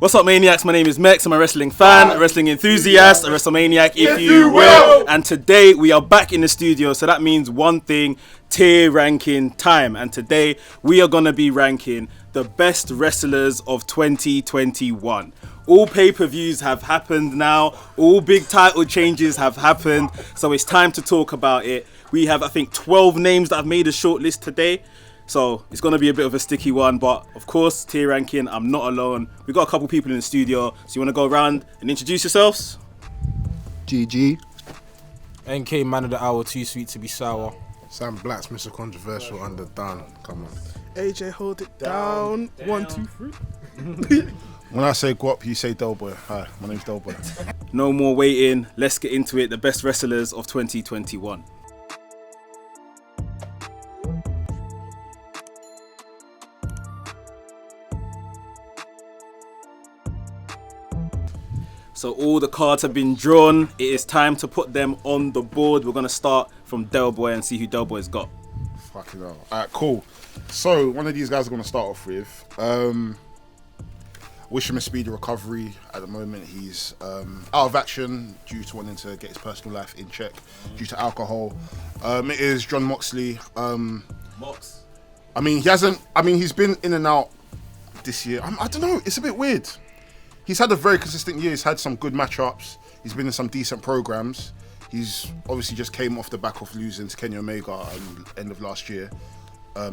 What's up, Maniacs? My name is Mex. I'm a wrestling fan, a wrestling enthusiast, a WrestleManiac, if you will. And today we are back in the studio, so that means one thing, tier ranking time. And today we are going to be ranking the best wrestlers of 2021. All pay-per-views have happened now. All big title changes have happened. So it's time to talk about it. We have, I think, 12 names that have made a short list today. So it's going to be a bit of a sticky one, but of course, tier ranking, I'm not alone. We've got a couple people in the studio, so you want to go around and introduce yourselves? GG. NK Man of the Hour, too sweet to be sour. Sam Black's Mr. Controversial underdone. Come on. AJ, hold it down. 1, 2, 3. When I say guap, you say Delboy. Hi, my name's Delboy. No more waiting. Let's get into it. The best wrestlers of 2021. So all the cards have been drawn. It is time to put them on the board. We're going to start from Delboy and see who Delboy's got. Fucking hell. Alright, cool. So, one of these guys are going to start off with. Wish him a speedy recovery. At the moment, he's out of action due to wanting to get his personal life in check due to alcohol. It is John Moxley. Mox. He's been in and out this year. I don't know. It's a bit weird. He's had a very consistent year. He's had some good matchups. He's been in some decent programs. He's obviously just came off the back of losing to Kenny Omega at the end of last year.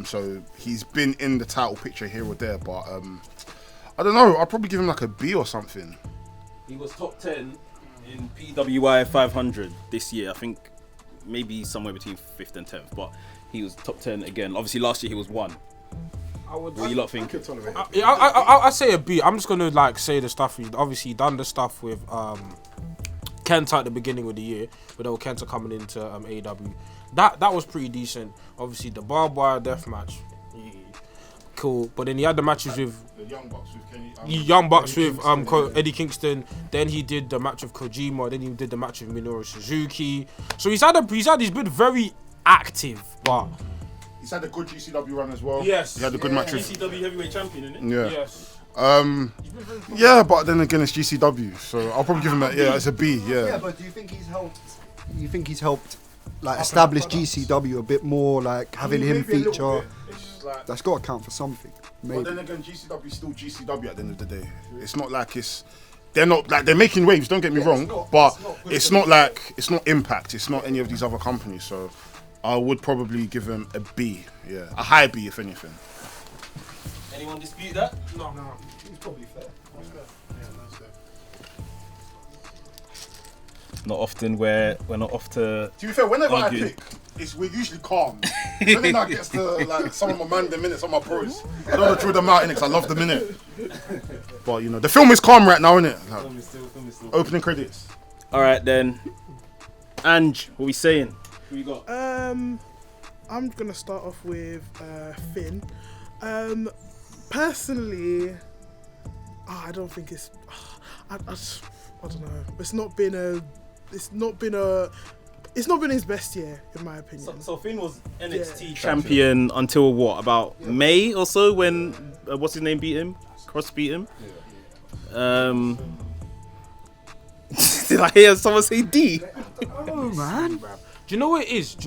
So he's been in the title picture here or there, but I don't know. I'll probably give him like a B or something. He was top 10 in PWI 500 this year. I think maybe somewhere between 5th and 10th, but he was top 10 again. Obviously last year he was 1. What do you lot think? I say a B. I'm just gonna say the stuff. He's obviously done the stuff with Kenta at the beginning of the year, but Kenta coming into AEW. That was pretty decent. Obviously the barbed wire death match, cool. But then he had the matches with the Young Bucks with Kenny. Young Bucks with Eddie Kingston. Then he did the match with Kojima. Then he did the match with Minoru Suzuki. So he's been very active, but. He's had a good GCW run as well. Yes. He had a good match with GCW heavyweight champion, isn't it? Yeah. Yes. Yeah, but then again, it's GCW, so I'll probably give him that. Yeah, it's a B. Yeah. Yeah, but do you think he's helped? You think he's helped, establish GCW a bit more, having him feature? That's got to count for something. Maybe. But then again, GCW is still GCW at the end of the day. It's not like they're making waves. Don't get me wrong, but it's not Impact. It's not any of these other companies. So. I would probably give him a B, yeah. A high B, if anything. Anyone dispute that? No. It's probably fair. Not often we're not off to... To be fair, whenever argue. I pick, we're usually calm. When it now gets to some of my minutes on my pros, I don't want to draw them out in it because I love the minute. But, the film is calm right now, innit? Film is still. Opening credits. Alright then. Ange, what are we saying? Who you got? I'm gonna start off with Finn. Personally, I don't think it's. I don't know. It's not been his best year, in my opinion. So Finn was NXT champion until what? About May or so when what's his name beat him? Cross beat him. Yeah. Did I hear someone say D? Oh man. Do you know what it is?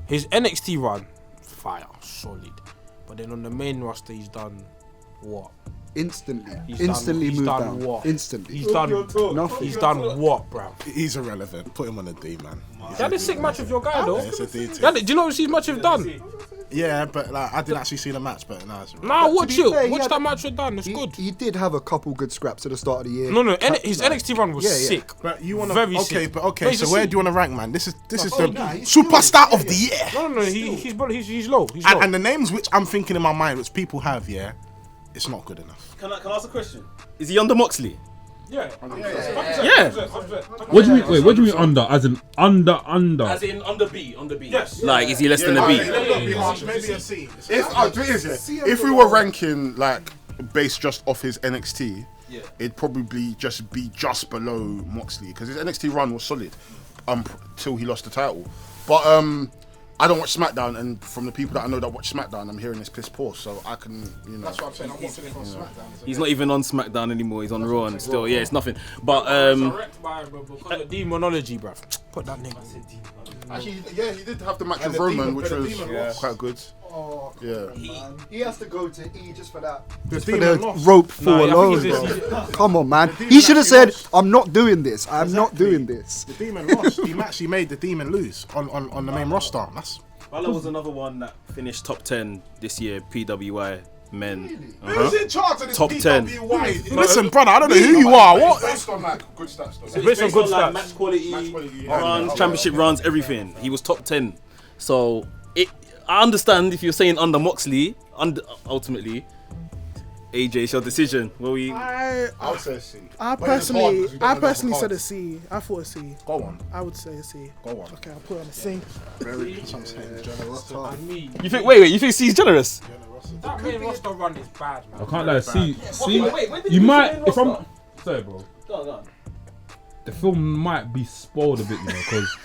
His NXT run, fire, solid. But then on the main roster, he's done what? Instantly He's moved done down. what? Instantly. He's done nothing. He's done what, bruv? He's irrelevant. Put him on a D, man. He had a sick match with your guy, though. It's a D. Do you know what his match have done? Yeah, but I didn't actually see the match, but no. Nah, watch it. fair, Watch that match with done. It's good. He did have a couple good scraps at the start of the year. No, his NXT run was sick. But you want Very to sick. So where do you want to rank, man? This is the superstar of the year. No, he's low. He's low. And the names which I'm thinking in my mind, which people have, yeah, it's not good enough. Can I ask a question? Is he under Moxley? Yeah. What do you mean? Wait, what do you mean under? As in under? As in under B. Yes. Like, is he less than a B? Maybe a C. If we were ranking based just off his NXT, it'd probably just be just below Moxley because his NXT run was solid till he lost the title. But I don't watch SmackDown, and from the people that I know that watch SmackDown, I'm hearing this piss poor, so I can, you know. That's what I'm saying. I'm watching it on SmackDown. He's not even on SmackDown anymore. He's on Raw and still, yeah, it's nothing. But because of demonology, bruv. Put that nigga. Actually, yeah, he did have the match with Roman, which was quite good. Oh, Yeah. man. He has to go to E just for that. The Just for demon the lost. rope fall Nah, I alone, think bro. it's- Come on, man. demon He should have actually said, lost. I'm not doing this. I'm not doing this. The demon lost. He actually made the demon lose on the main roster. That's Balor was another one that finished top 10 this year, PWI men. who's in charge of this Top 10. PWI? Listen, brother, I don't know who you are. What? Based on like good stats, though. Based on good on, like, stats, match quality, yeah. runs, championship runs, everything. He was top 10. So I understand if you're saying under Moxley, ultimately, AJ, it's your decision. I I'll say C. I But it's hard personally, 'cause we don't I know personally the said a cards. C. I thought a C. Go on. I would say a C. Go on. Okay, I'll put it on a C. Very. That's what I'm saying. Generous. You think? Wait. You think C's generous? That main roster run is bad, man. I can't lie. See, when did you you might say if I'm. roster? Sorry, bro. Go on. The film might be spoiled a bit, you know, because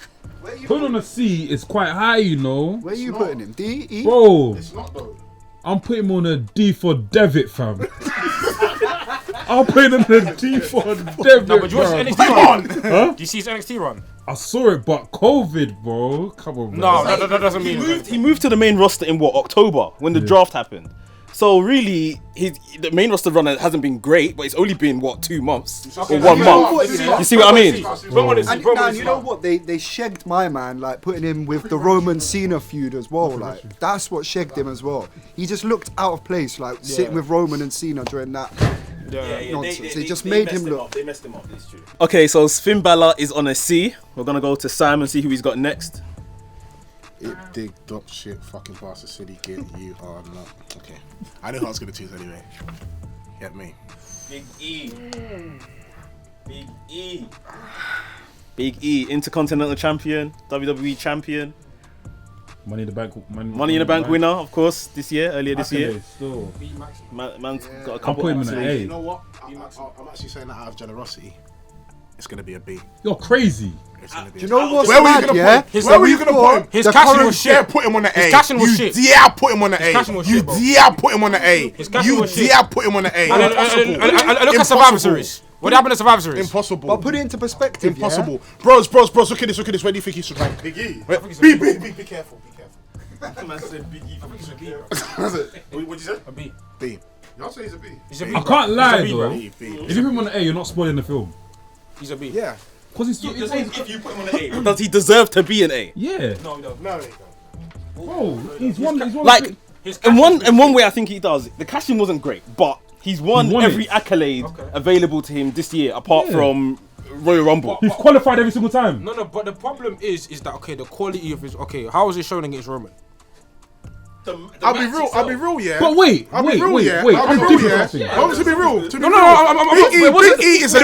putting on a C is quite high, you know. Where are you putting him? D, E? Bro, It's not though. I'm putting him on a D for Devitt, fam. I'm putting him on a D for Devitt, No, but do you watch bro. his NXT run? Huh? Do you see his NXT run? I saw it, but COVID, bro. Come on, bro. No, that doesn't mean He moved to the main roster in what, October, when the draft happened. So really, the main roster run hasn't been great, but it's only been what, 2 months or 1 month. You see what I mean? And you know what? They shagged my man, like putting him with the Roman Cena feud as well. Like that's what shagged him as well. He just looked out of place, like sitting with Roman and Cena during that nonsense. They just made him look. They messed him up. It's true. Okay, so Finn Balor is on a C. We're gonna go to Sam and see who he's got next. It digged up shit. Fucking Bastard City. Get you are not. Okay. I knew who I was gonna choose anyway. Get me. Big E. Big E. Big E. Intercontinental champion, WWE champion, Money in the Bank. Money in the Bank winner, of course, earlier this year. Still. Man's got a I'll couple put him of in an accolades. A. You know what? I'm actually saying that out of generosity. It's gonna be a B. You're crazy. It's gonna be. Do you know what's Where were you mad? gonna Yeah, put him? Where were you gonna put him? His The casting current was Yeah, shit. put him on the A. His casting was you shit. Yeah, put him on the A. casting was You shit, bro. yeah, put him on the A. His casting You was shit. yeah, put him on the A. And look at Survivor Series. What happened to Survivor Series? Impossible. But put it into perspective. Impossible. Bros. Look at this. Where do you think he should rank? Big E. Be careful. Man said Big E. What'd you say? A B. B. Y'all say he's a B. He's a B. I bro. can't lie, He's a B, though. bro. If you put him on the A, you're not spoiling the film. He's a B. Yeah. Because he's If you put him on an A, does he deserve to be an A? yeah. No, no. No. Bro, he's one. Like, His in casting was one shit. way, I think he does. The casting wasn't great, but he's won He won every it. accolade Okay. available to him this year, apart Yeah. from Royal Rumble. He's qualified every single time. No, but the problem is that okay, the quality of his how was it shown against Roman? I'll be real, yeah. But wait, I'll wait, be real, wait, yeah. wait. I'll I'm be real, different yeah. something. I want to be real. To be No, real. I'm Big E is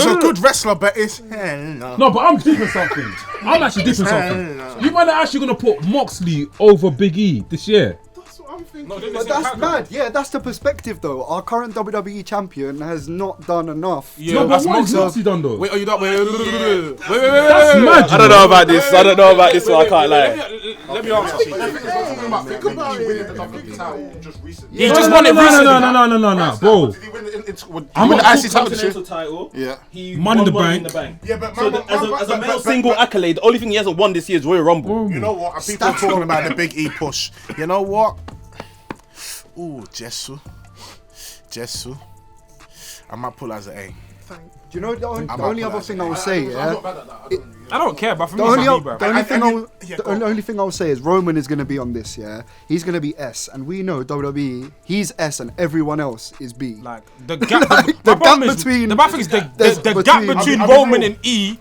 a good wrestler, but it's No, but I'm different something. I'm actually different something. You might not actually gonna put Moxley over Big E this year. That's what I'm thinking. No, But that's mad. Yeah, that's the perspective though. Our current WWE champion has not done enough. Yeah, No, but that's what has Moxley. Moxley done though? Wait, are you not? Wait. That's mad. I don't know about this. I don't know about this, so I can't lie. Let me answer. Think about Big E winning the WWE title just recently. He just won it recently. No, bro. Did he win the I'm win not the IC title this year? title. Yeah. He Money in won the Bank. Yeah, but So as a male single accolade, the only thing he hasn't won this year is Royal Rumble. you know what? And people are talking about the Big E push. You know what? Ooh, Jesu. I might pull as an A. Do you know the only other thing I will say? Yeah. I don't care, but for The me, only, it's a B, bro. the only thing I'll say is Roman is going to be on this, yeah? He's going to be S, and we know WWE, he's S and everyone else is B. Like the gap, the my problem gap is- between- the bad thing is the between- gap between I'll be Roman real. and E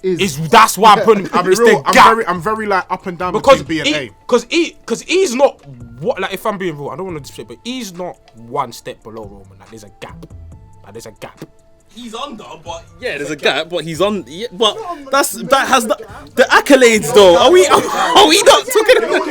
is is that's why I'm putting I'll be it's real. the gap I'm very like up and down because between B and A. because E's not what like if I'm being real, I don't want to disrespect, but E's not one step below Roman. Like there's a gap. He's under, but yeah, there's a gap, but he's on. Yeah, but that has the accolades though. Are we not talking about?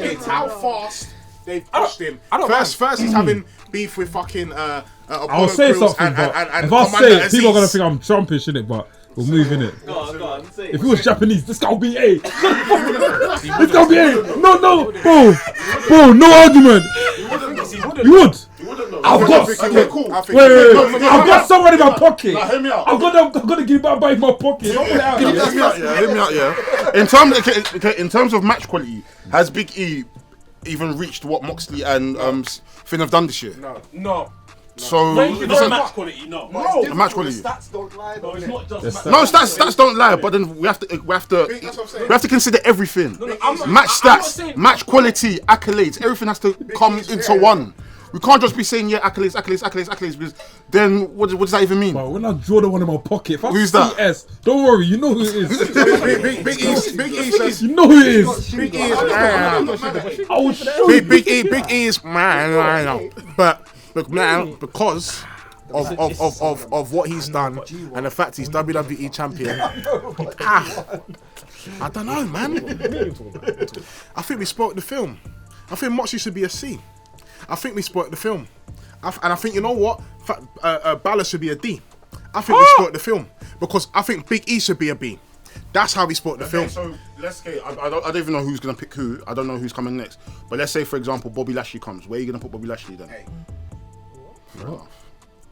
It's how fast they've pushed him. I don't First he's having beef with fucking I'll say something, but if I say it, people are gonna think I'm trumpish, innit? But We're moving it. Go on, say If it was Japanese, this guy would be A. This guy would be A. No, bro, no argument. You would. I've got. Okay, cool. Wait. I've got someone in my pocket. Hear me out. I'm gonna give that back in my pocket. Don't put it out. Hear me out, yeah. In terms of match quality, has Big E even reached what Moxley and Finn have done this year? No. So match quality, no. match quality. Stats don't lie, though, It's innit? not just No, stats don't lie, but then we have to consider everything. Match stats, match quality, accolades, everything has to come into one. We can't just be saying accolades, because then what does that even mean? But when I draw the one in my pocket, if I Who's see that? S, don't worry, you know who it is. Big E says. You know who it is. Big E is. I will show you. Big E is man. But now because of what he's done and the fact he's WWE champion, I don't know, man. I think we spoiled the film. I think Moxley should be a C. I think we spoiled the film. And I think, you know what? Balor should be a D. I think we spoiled the film. Because I think Big E should be a B. That's how we spoiled the film. So let's say I don't even know who's gonna pick who. I don't know who's coming next. But let's say, for example, Bobby Lashley comes. Where are you gonna put Bobby Lashley then?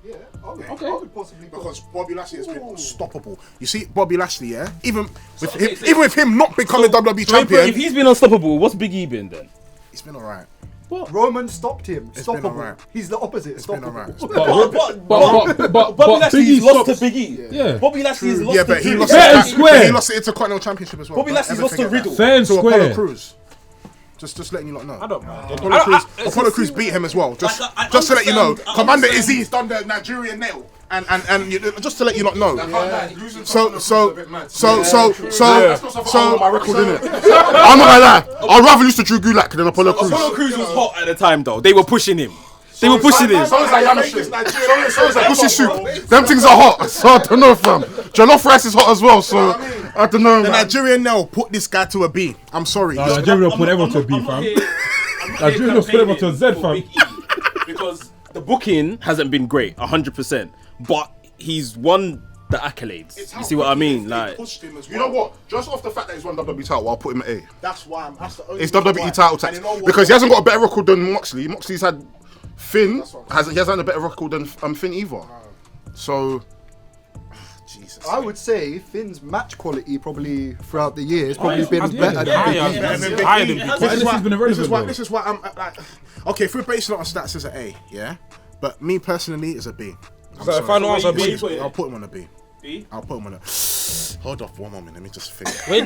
Yeah, I would possibly go. Because Bobby Lashley has been unstoppable. You see, Bobby Lashley, yeah? Even with him not becoming WWE champion, If he's been unstoppable, what's Big E been then? he's been alright. Roman stopped him. been Stoppable. alright. He's the opposite. It's been Stoppable. alright. But Bobby Lashley's Biggie lost to stopped. Big E. Yeah. Bobby Lashley's lost Yeah, to but he Drew. lost Fair and it. square. He lost it into Continental Championship as well. Bobby Lashley's lost to Riddle. Fair and To square. Apollo Crews. Just letting you lot know. I don't mind. Apollo Crews beat him as well. Just I to let you know, understand- I Commander understand. Izzy's done the Nigerian nail, and just to let you lot know. So my record, innit? I'm not gonna lie. I'd rather lose to Drew Gulak than Apollo Crews. Apollo Crews was hot at the time though. They were pushing him. They were pushing him. So is like pussy soup. Them things are hot. So I don't know, fam. Jollof rice is hot as well. So I don't know. the Man. Nigerian nail put this guy to a B. I'm sorry. Nigeria will put everyone to a B, fam. Nigeria will put everyone to a Z, fam. Because the booking hasn't been great, 100%. But he's won the accolades. You see what I mean? Like, You know what? Just off the fact that he's won WWE title, I'll put him at A. That's why that's the only It's reason WWE why. title And tax you know what? because he hasn't got a better record than Moxley. Moxley's had Finn. He hasn't had a better record than Finn either. So Jesus. I would say Finn's match quality probably throughout the years probably been yeah. better Higher than Big E. than higher than Big E. But this has been irrelevant, This is why I'm like, okay, if we're basing it on stats as an A, yeah, but me personally is a B. I'm So sorry. final answer B. I'll put him on a B. B? I'll put him on a. Hold off one moment. Let me just think. Wait,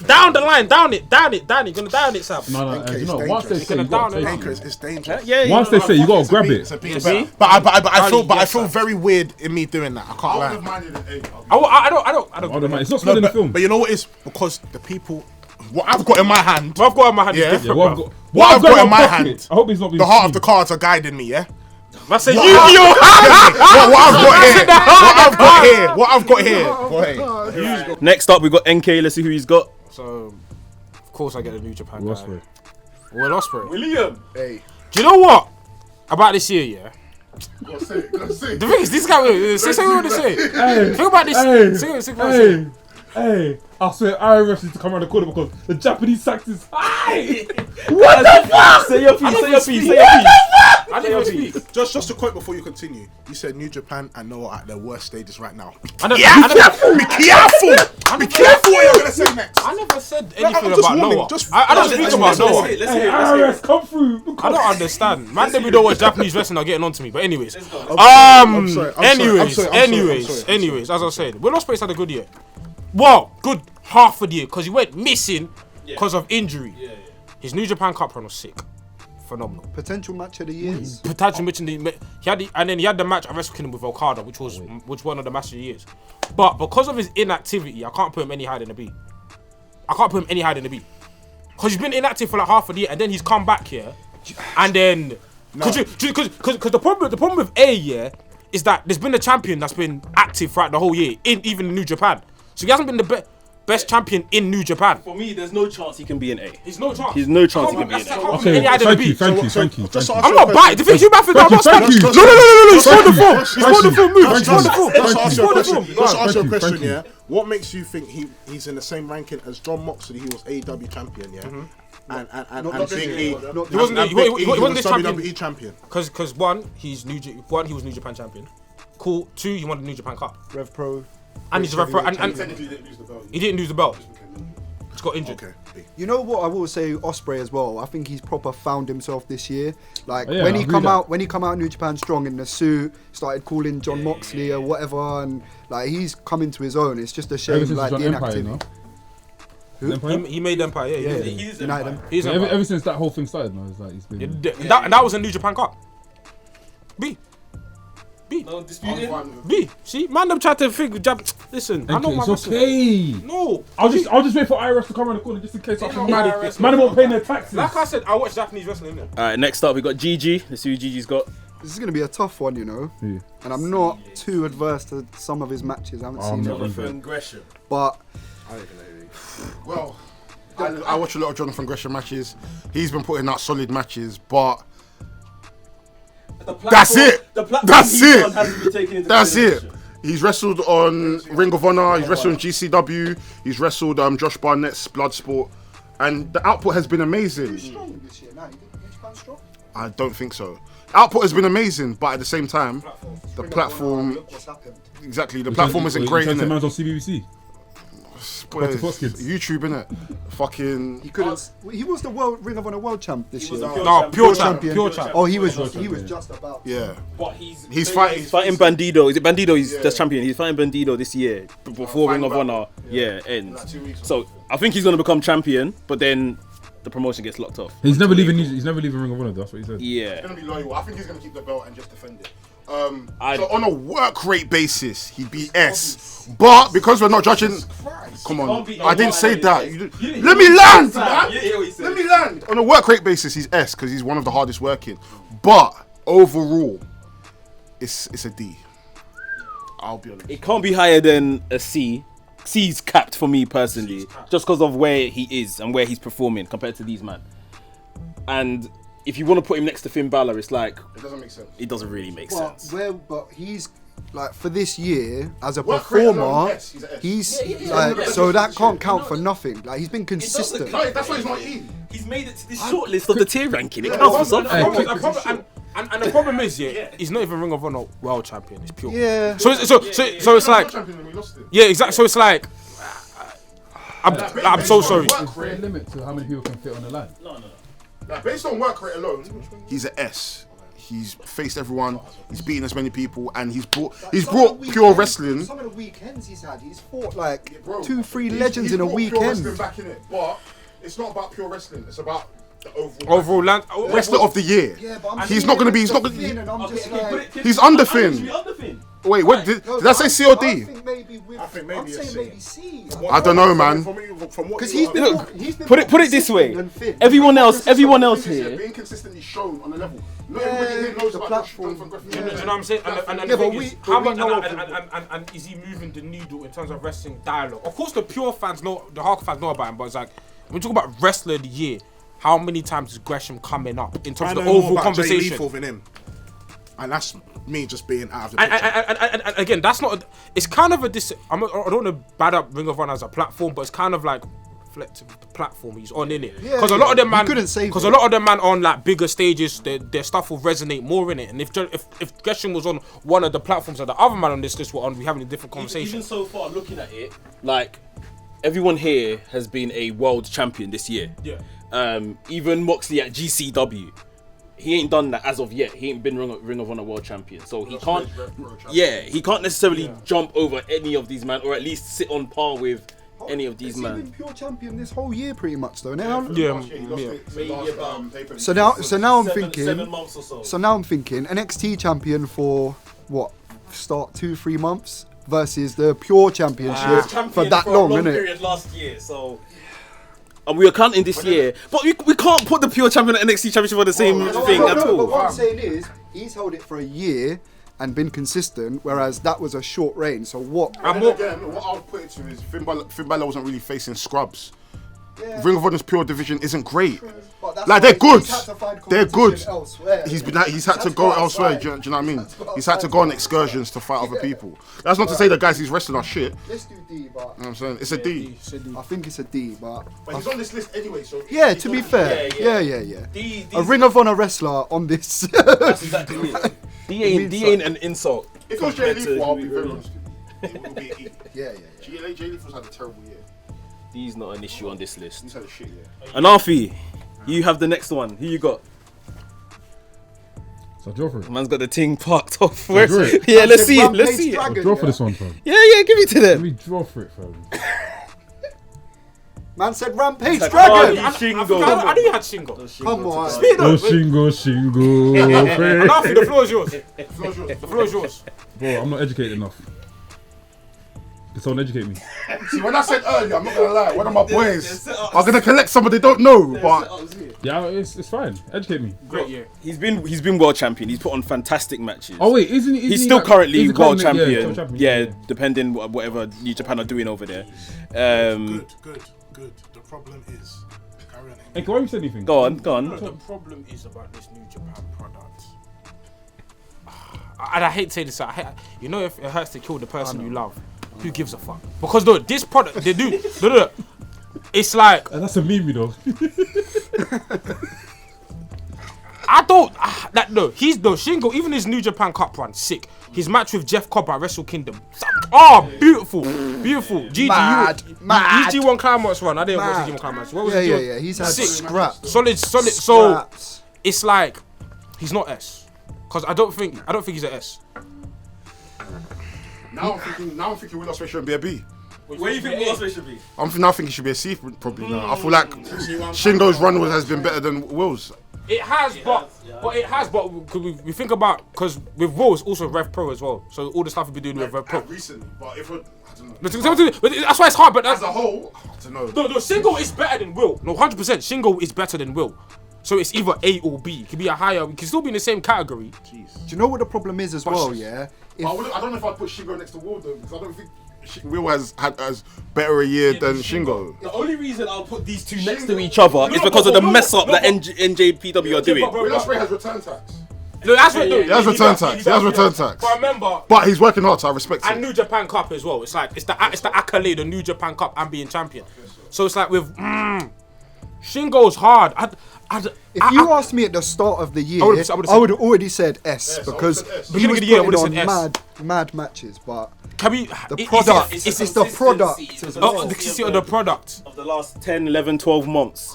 down the line, down it. You're gonna down it, Sam. No, Okay, you know, it's once they dangerous. say you gotta take Anchor, it. it's dangerous. Yeah. Once they say you gotta grab It's it. a B. Yeah, see? But I feel very weird in me doing that. I can't lie. I don't. Oh, no, man, it's not still in the film. But you know what is because the people, what I've got in my hand, What I've got in my hand is Yeah. different, Yeah, bro. what I've got in my pocket. hand, I hope he's not being the heart of seen. the cards are guiding me. Yeah. I said What Yu-Gi-Oh! What I've got here. Go ahead. Next up, we got NK. Let's see who he's got. So, of course, I get a New Japan guy. Osprey. Will Ospreay. William. Hey. Do you know what about this year? Yeah. The thing is, this guy. Say what to say. Think about this. Say what to say. Hey, I swear IRS needs to come around the corner because the Japanese tax is high. What the fuck? Say your piece. Say your piece. Say your piece. I didn't even speak. Just a quote before you continue. You said New Japan and Noah at their worst stages right now. I never, Be careful what you're gonna say next. I never said I'm anything just about warning, Noah. just- I don't speak about Noah. Let's Hey, hear it. IRS, come through. I don't understand. Man, they don't watch Japanese wrestling are getting on to me. But anyways, sorry, I'm sorry. anyways, as I said, Will Ospreay's had a good year. Well, good half of the year because he went missing because of injury. His New Japan Cup run was sick, phenomenal. Potential match of the years. Potential match in the and then he had the match at Wrestle Kingdom with Okada, which was one of the matches of the years. But because of his inactivity, I can't put him any higher than a B. Because he's been inactive for like half a year, and then he's come back here, and then because the problem with A is that there's been a champion that's been active throughout the whole year, even in New Japan. So he hasn't been the best. best champion in New Japan. For me, there's no chance he can be an A. He's no chance. He's no chance he can be an A. Okay, thank you. I'm not biting. The thing you back for that, I'm not Thank you. standing. No. He's on the phone. He's on the phone. Move. Thank He's on the phone. Let's ask you a question. Thank you. Let's ask you a Thank question. you. Yeah. What makes you think he's in the same ranking as John Moxley? He was AEW champion. Yeah. And Not Big this E. year, not He wasn't. He wasn't this champion. WWE champion. Because one, he was New Japan champion. Cool. 2, he won the New Japan Cup. Rev Pro. And he's a Rev Pro. And Technically, he didn't lose the belt. he didn't lose the belt. Just got injured. Okay. You know what I will say, Ospreay as well. I think he's proper found himself this year. Like Yeah, when I he agree come that. out, New Japan strong in the suit, started calling John Moxley or whatever, and like he's coming to his own. It's just a shame, Ever since like John the Empire, you inactivity. know? Empire? He made Empire. Yeah. He's United him. He's Ever, Empire. since that whole thing started, man, it's like he's been. And that was a New Japan Cup. B. No disputing. B. See, man, them trying to think. Listen, I know my It's wrestling. okay. No. I'll just wait for IRS to come around the corner just in case something mad. IRS. Man won't pay their taxes. Like I said, I watch Japanese wrestling. Innit? All right, next up we got GG. Let's see who GG's got. This is gonna be a tough one, you know. Yeah. And I'm not too adverse to some of his matches. I haven't I'm seen not everything, Gresham. but Well, I watch a lot of Jonathan Gresham matches. He's been putting out solid matches, but that's it. That's it. That's it. He's wrestled on Ring of Honor. He's wrestled on GCW. He's wrestled Josh Barnett's Bloodsport, and the output has been amazing. strong this year. Now, you think New Japan's strong? I don't think so. Output has been amazing, but at the same time, the platform, Look what's happened. exactly, the platform isn't great, Man's innit? on CBBC. Boys, Dr. Fox Kids. YouTube, innit? Fucking. He couldn't. He was the Ring of Honor world champ this year. No, pure champ. Oh, he was just about. Yeah. But He's fighting. He's fighting Bandido. Is it Bandido? He's the champion. He's fighting Bandido this year before Ring of Honor. Yeah, ends. So I think he's gonna become champion, but then the promotion gets locked off. He's never leaving Ring of Honor. That's what he said. Yeah. Gonna be loyal. I think he's gonna keep the belt and just defend it. So on a work rate basis, he'd be S. But because we're not judging, come on, I didn't say that. Let me land, man. Let me land. On a work rate basis, he's S because he's one of the hardest working. But overall, it's a D. I'll be honest. It can't be higher than a C. C's capped for me personally, just because of where he is and where he's performing compared to these man. And if you want to put him next to Finn Balor, it's like It doesn't make sense. it doesn't really make But sense. but he's like for this year as a Work rate alone, performer, yes, he's a S. he's like so that can't count for nothing. Like he's been consistent. No, that's why he's not E. He's made it to this shortlist of the tier ranking. It counts for something. And the problem is, he's not even Ring of Honor world champion. It's pure. Yeah. So it's like, Champion and we lost it. yeah, exactly. So it's like, I'm so sorry. Is there a limit to how many people can fit on the line? Like, based on work rate alone, he's an S. He's faced everyone. He's beaten as many people, and he's brought pure wrestling. Some of the weekends he's had, he's fought like Bro, 2-3 he's legends in a brought pure wrestling weekend. back in it, but it's not about pure wrestling. It's about the overall. Overall land. Wrestler of the year. Yeah, but I'm He's seeing not gonna him be. as He's not the gonna. Finn, and I'm just like, He's under Finn. Wait, what did I say? I COD? think maybe with, I think maybe I'm a saying C. maybe C. I don't know, man. Because he's been Look, he's been put more it this way. consistent than Finn. Everyone else here. Being consistently shown on the level. Not Yeah, everybody here knows the about platform. Jonathan Griffin. Do you know what I'm saying? And Yeah, the but thing we- is, but how we much know and is he moving the needle in terms of wrestling dialogue? Of course, the pure fans know, the hardcore fans know about him, but it's like when we talk about wrestler of the year, how many times is Gresham coming up in terms I of know the more overall about Jay conversation? Lethal than him, and that's me just being out of the picture. And again, that's not. It's kind of a I don't want to bad up Ring of Honor as a platform, but it's kind of like reflective of the platform he's on in it. Yeah, Because a lot of them you man, couldn't save because it. a lot of them man on like bigger stages, their stuff will resonate more in it. And if Gresham was on one of the platforms that the other man on this list were on, we having a different conversation. Even so far, looking at it, like everyone here has been a world champion this year. Yeah. Even Moxley at GCW, he ain't done that as of yet. He ain't been Ring of Honor world champion, so he can't. Yeah, he can't necessarily jump over any of these man, or at least sit on par with any of these He's man. been pure champion this whole year, pretty much, though. Now, Yeah. So now I'm thinking. 7 months or so. So now I'm thinking NXT champion for what? Start 2-3 months versus the pure championship for that long, a innit? period last year, so. And we are counting this year, but we can't put the pure champion and NXT championship on the same thing at But all. what I'm saying is, he's held it for a year. and been consistent, whereas that was a short reign. So what? And then again, what I'll put it to is Finn Balor wasn't really facing scrubs. Ring of Honor's pure division isn't great. Like they're good. They're good. He's had to go elsewhere. Do you know what I mean? He's had to go on excursions to fight other people. That's not to say the guys he's wrestling are shit. Let's do D, but You know what I'm saying? It's a D. I think it's a D, but But he's on this list anyway, so yeah. To be fair, yeah. A Ring of Honor wrestler on this. That's exactly it. D ain't an insult. if it was Jay Lethal, I'll be very honest with you. It would be an E. Yeah. Jay Lethal's had a terrible year. D's not an issue on this list. He's had a shit year. Anafi, you have the next one. Who you got? So draw for it. Man's got the ting parked off. draw it. Yeah, let's see it. Rampage Let's see it. Dragon, Draw for this one, fam. Yeah, give it to Let them. me draw for it, fam. Man said Rampage like Dragon. Hardy. I knew you had Shingo. Come on. Oh, Shingo. Fair. Anafi, the floor is yours. The floor is yours. Bro, I'm not educated enough. Can someone educate me? See, when I said earlier, I'm not gonna lie, one of my boys are gonna collect somebody they don't know, but Yeah, it's fine. Educate me. Great year. He's been world champion. He's put on fantastic matches. Oh wait, isn't he? He's still currently world champion. Yeah, world champion. Yeah, depending whatever New Japan are doing over there. Good. The problem is, carry on. Hey, why you say anything? Go on. The problem is about this New Japan product. And I hate to say this, you know, if it hurts to kill the person you love, who gives a fuck? Because look, this product, they do. Look, it's like And that's a meme, you know. I don't. Shingo, even his New Japan Cup run, sick. His match with Jeff Cobb at Wrestle Kingdom. Oh, beautiful. GG, Mad. His G1 Climax run. I didn't watch his G1 Climax. What was it? Yeah. He's had Sick. scraps. Solid. So Scraps. it's like he's not S, because I don't think he's an S. now I'm thinking Will Ospreay shouldn't be a B. Where do you think Ospreay should be? I'm now thinking he should be a C probably now. I feel like Shingo's run has been better than Will's. It has, but we think about, because with Raw it's also Rev Pro as well. So all the stuff we've been doing with Rev Pro. Recently, but if I don't know. But that's why it's hard. But As a whole, I don't know. no, Shingo is better than Will. No, 100%. Shingo is better than Will. So it's either A or B. It could be a higher. We can still be in the same category. Do you know what the problem is as well? Yeah. But I don't know if I'd put Shingo next to Will though, because I don't think Will has had as better a year than Shingo. The only reason I'll put these two next to each other is because of the mess up that NJPW are doing. Will Ospreay has return tax. No, that's what. He has return tax. He has return tax. But remember, But he's working hard, so I respect and it. New Japan Cup as well. It's like it's the accolade of New Japan Cup and being champion. So it's like with Shingo's hard. If you asked me at the start of the year, I would've said I would have already said S because said S. he Beginning was of the year, I putting would've on said S. mad matches, but Can we? the product, it's the product. The consistency of the product. Of the last 10, 11, 12 months.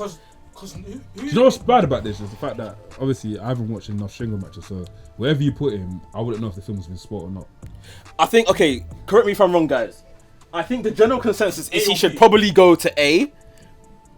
Because Do you know what's bad about this is the fact that obviously I haven't watched enough Shingo matches, so wherever you put him, I wouldn't know if the film's been spot or not. I think, okay, correct me if I'm wrong, guys. I think the general consensus is he should probably go to A,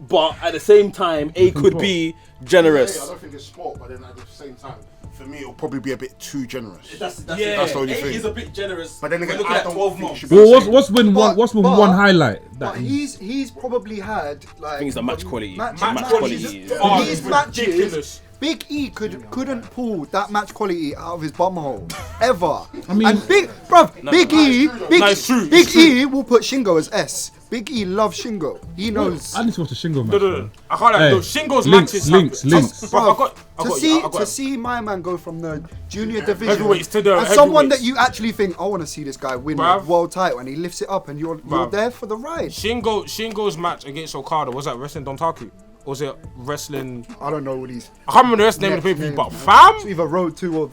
but at the same time, A could be generous. I don't think it's sport, but then at the same time, for me, it'll probably be a bit too generous. That's the only thing. is a bit generous. But then again, Look I at don't 12 think it months. should be Well, the same. what's been one highlight that But he's probably had like. I think it's the match quality. Match quality. Oh, These it's matches, ridiculous. Big E couldn't pull that match quality out of his bumhole ever. I mean- and Big E it's true, Big it's true. E will put Shingo as S. Big E loves Shingo. He knows. I need to watch the Shingo match. No. I can't Hey, no, Shingo's links. matches. Bro, I got To you. see my man go from the junior division Heavyweights to the and someone heavyweights. that you actually think, I want to see this guy win the Bruv. world title, and he lifts it up, and you're there for the ride. Shingo's match against Okada, was that wrestling Dontaku? Or was it wrestling? I don't know what he's. I can't remember the rest name of the Next pay-per-view, name. but It's fam, either Road 2 or.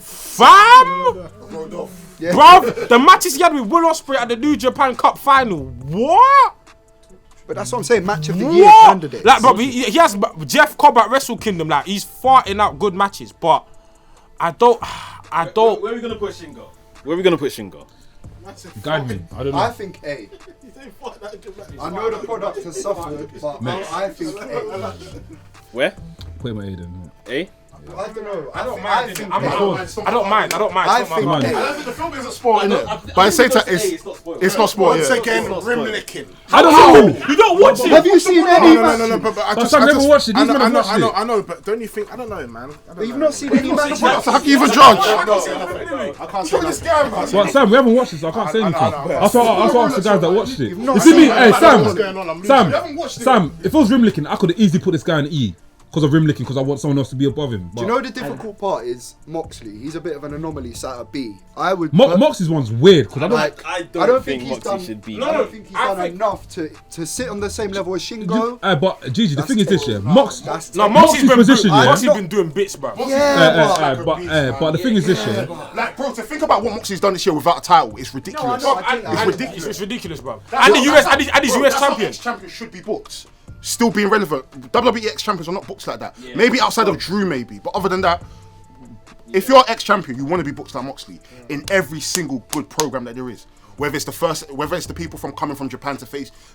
Rolled off. Yeah. bruv, the matches he had with Will Ospreay at the New Japan Cup final. What? But that's what I'm saying, match of the year What? candidate. Like, bro, he has Jeff Cobb at Wrestle Kingdom. Like, he's farting out good matches, but I don't. Where are we going to put Shingo? Where are we going to put Shingo? Guide me. I don't know. I think A. I know the product has suffered, but I think A. Where? Put him at A then. A? I don't know. I don't mind. think I don't mind. I It's not think my Man. bad. I don't think the film isn't spoiled, innit? I But I say think it's it's not spoiled. it's not spoiled. Once Yeah. again, not rim spoiled. licking. I don't know. You don't watch it. Have you seen any? No, but I But just, Sam I never just, watched it. I These know, men I have know, watched I know, it. I know, but don't you think? I don't know, man. You've not seen any matches. So how can you even judge? I can't say nothing. But Sam, we haven't watched it, so I can't say anything. I know. That's why I asked the guys that watched it. not You see seen me? it. Hey, I don't know what's going on, I'm Sam, losing. Sam, if it was rim licking, I could have easily put this guy in E because of rim licking because I want someone else to be above him. Do you know the difficult part is Moxley? He's a bit of an anomaly sat at B. I would. Moxie's one's weird because I don't. Like, I I don't don't think think he's Moxley done. should be. I don't think he's I done think- enough to sit on the same level as Shingo. But Gigi, the That's thing is this, yeah, terrible. Mox. That's No, terrible. Moxie's been position, yeah. Moxie's been doing bits, bro. Yeah, But the thing is this, yeah. Like, bro, to think about what Moxley's done this year without a title, it's ridiculous. No, I know. And ridiculous. It's ridiculous, bro. And the US, and he's Bro, US that's how champion. ex-champions should be booked. Still being relevant. WWE ex-champions are not booked like that. Maybe outside of Drew, maybe. But other than that, if you're ex-champion, you want to be booked like Moxley in every single good program that there is. Whether it's the people from coming from Japan to